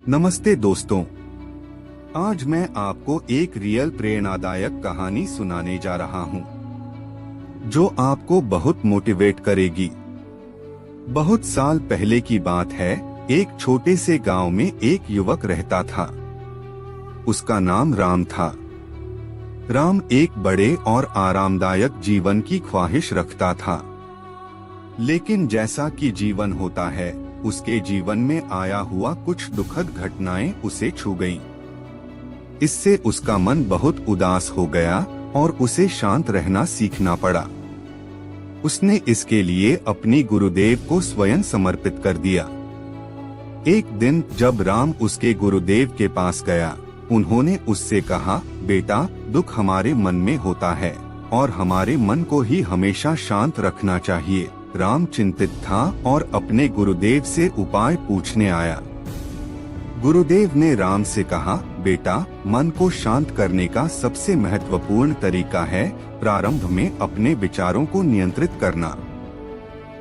नमस्ते दोस्तों, आज मैं आपको एक रियल प्रेरणादायक कहानी सुनाने जा रहा हूं, जो आपको बहुत मोटिवेट करेगी। बहुत साल पहले की बात है। एक छोटे से गांव में एक युवक रहता था। उसका नाम राम था। राम एक बड़े और आरामदायक जीवन की ख्वाहिश रखता था, लेकिन जैसा कि जीवन होता है, उसके जीवन में आया हुआ कुछ दुखद घटनाएं उसे छू गईं। इससे उसका मन बहुत उदास हो गया और उसे शांत रहना सीखना पड़ा। उसने इसके लिए अपनी गुरुदेव को स्वयं समर्पित कर दिया। एक दिन जब राम उसके गुरुदेव के पास गया, उन्होंने उससे कहा, बेटा, दुख हमारे मन में होता है और हमारे मन को ही हमेशा शांत रखना चाहिए। राम चिंतित था और अपने गुरुदेव से उपाय पूछने आया। गुरुदेव ने राम से कहा, बेटा, मन को शांत करने का सबसे महत्वपूर्ण तरीका है प्रारंभ में अपने विचारों को नियंत्रित करना।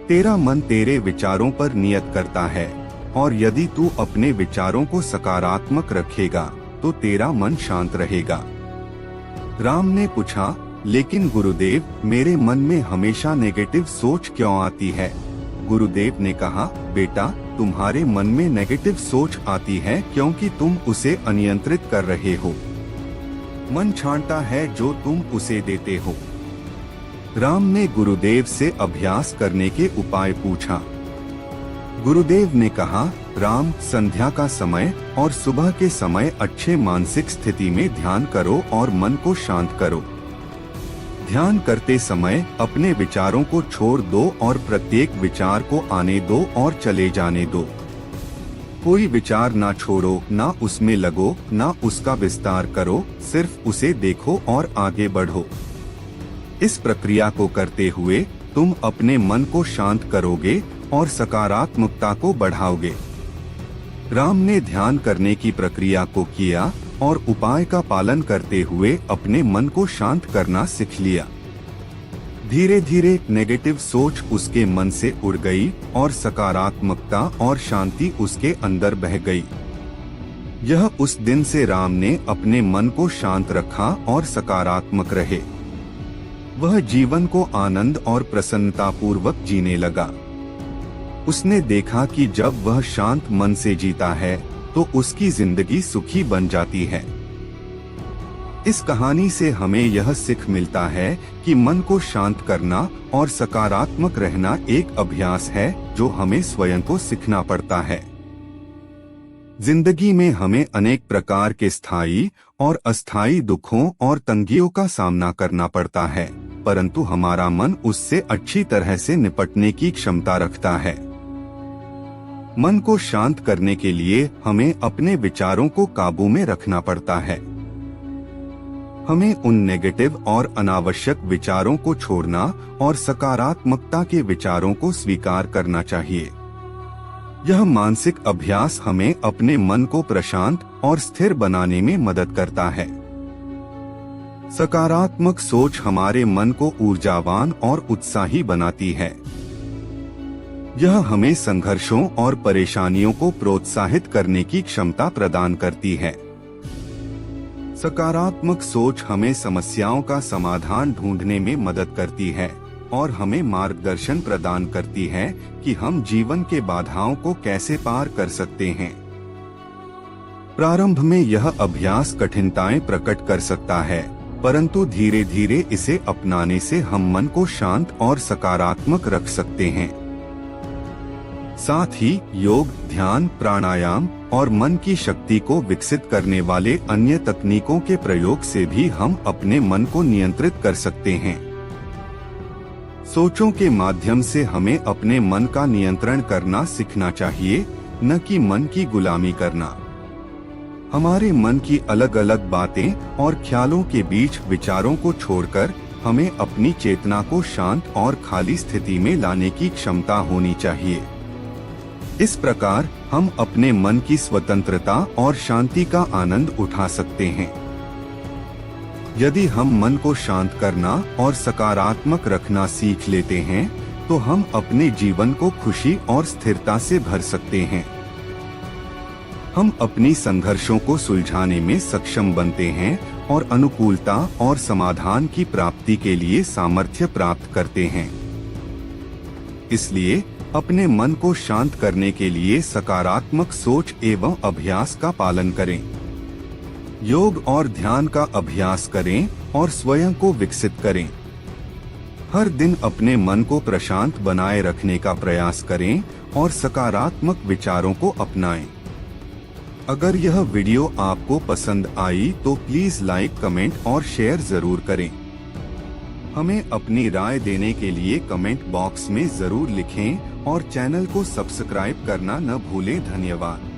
तेरा मन तेरे विचारों पर नियत करता है, और यदि तू अपने विचारों को सकारात्मक रखेगा तो तेरा मन शांत रहेगा। राम ने पूछा, लेकिन गुरुदेव, मेरे मन में हमेशा नेगेटिव सोच क्यों आती है? गुरुदेव ने कहा, बेटा, तुम्हारे मन में नेगेटिव सोच आती है क्योंकि तुम उसे अनियंत्रित कर रहे हो। मन छांटता है जो तुम उसे देते हो। राम ने गुरुदेव से अभ्यास करने के उपाय पूछा। गुरुदेव ने कहा, राम, संध्या का समय और सुबह के समय अच्छे मानसिक स्थिति में ध्यान करो और मन को शांत करो। ध्यान करते समय अपने विचारों को छोड़ दो और प्रत्येक विचार को आने दो और चले जाने दो। कोई विचार ना छोड़ो, ना उसमें लगो, ना उसका विस्तार करो, सिर्फ उसे देखो और आगे बढ़ो। इस प्रक्रिया को करते हुए तुम अपने मन को शांत करोगे और सकारात्मकता को बढ़ाओगे। राम ने ध्यान करने की प्रक्रिया को किया और उपाय का पालन करते हुए अपने मन को शांत करना सीख लिया। धीरे धीरे नेगेटिव सोच उसके मन से उड़ गई और सकारात्मकता और शांति उसके अंदर बह गई। यह उस दिन से राम ने अपने मन को शांत रखा और सकारात्मक रहे। वह जीवन को आनंद और प्रसन्नता पूर्वक जीने लगा। उसने देखा कि जब वह शांत मन से जीता है तो उसकी जिंदगी सुखी बन जाती है। इस कहानी से हमें यह सीख मिलता है कि मन को शांत करना और सकारात्मक रहना एक अभ्यास है जो हमें स्वयं को सीखना पड़ता है। जिंदगी में हमें अनेक प्रकार के स्थायी और अस्थायी दुखों और तंगियों का सामना करना पड़ता है, परंतु हमारा मन उससे अच्छी तरह से निपटने की क्षमता रखता है। मन को शांत करने के लिए हमें अपने विचारों को काबू में रखना पड़ता है। हमें उन नेगेटिव और अनावश्यक विचारों को छोड़ना और सकारात्मकता के विचारों को स्वीकार करना चाहिए। यह मानसिक अभ्यास हमें अपने मन को प्रशांत और स्थिर बनाने में मदद करता है। सकारात्मक सोच हमारे मन को ऊर्जावान और उत्साही बनाती है। यह हमें संघर्षों और परेशानियों को प्रोत्साहित करने की क्षमता प्रदान करती है। सकारात्मक सोच हमें समस्याओं का समाधान ढूंढने में मदद करती है और हमें मार्गदर्शन प्रदान करती है कि हम जीवन के बाधाओं को कैसे पार कर सकते हैं। प्रारंभ में यह अभ्यास कठिनाइयां प्रकट कर सकता है, परंतु धीरे धीरे इसे अपनाने से हम मन को शांत और सकारात्मक रख सकते हैं। साथ ही योग, ध्यान, प्राणायाम और मन की शक्ति को विकसित करने वाले अन्य तकनीकों के प्रयोग से भी हम अपने मन को नियंत्रित कर सकते हैं। सोचों के माध्यम से हमें अपने मन का नियंत्रण करना सीखना चाहिए, न कि मन की गुलामी करना। हमारे मन की अलग अलग बातें और ख्यालों के बीच विचारों को छोड़कर हमें अपनी चेतना को शांत और खाली स्थिति में लाने की क्षमता होनी चाहिए। इस प्रकार हम अपने मन की स्वतंत्रता और शांति का आनंद उठा सकते हैं। यदि हम मन को शांत करना और सकारात्मक रखना सीख लेते हैं, तो हम अपने जीवन को खुशी और स्थिरता से भर सकते हैं। हम अपनी संघर्षों को सुलझाने में सक्षम बनते हैं और अनुकूलता और समाधान की प्राप्ति के लिए सामर्थ्य प्राप्त करते हैं। इसलिए अपने मन को शांत करने के लिए सकारात्मक सोच एवं अभ्यास का पालन करें। योग और ध्यान का अभ्यास करें और स्वयं को विकसित करें। हर दिन अपने मन को प्रशांत बनाए रखने का प्रयास करें और सकारात्मक विचारों को अपनाएं। अगर यह वीडियो आपको पसंद आई तो प्लीज लाइक, कमेंट और शेयर जरूर करें। हमें अपनी राय देने के लिए कमेंट बॉक्स में जरूर लिखें और चैनल को सब्सक्राइब करना न भूलें। धन्यवाद।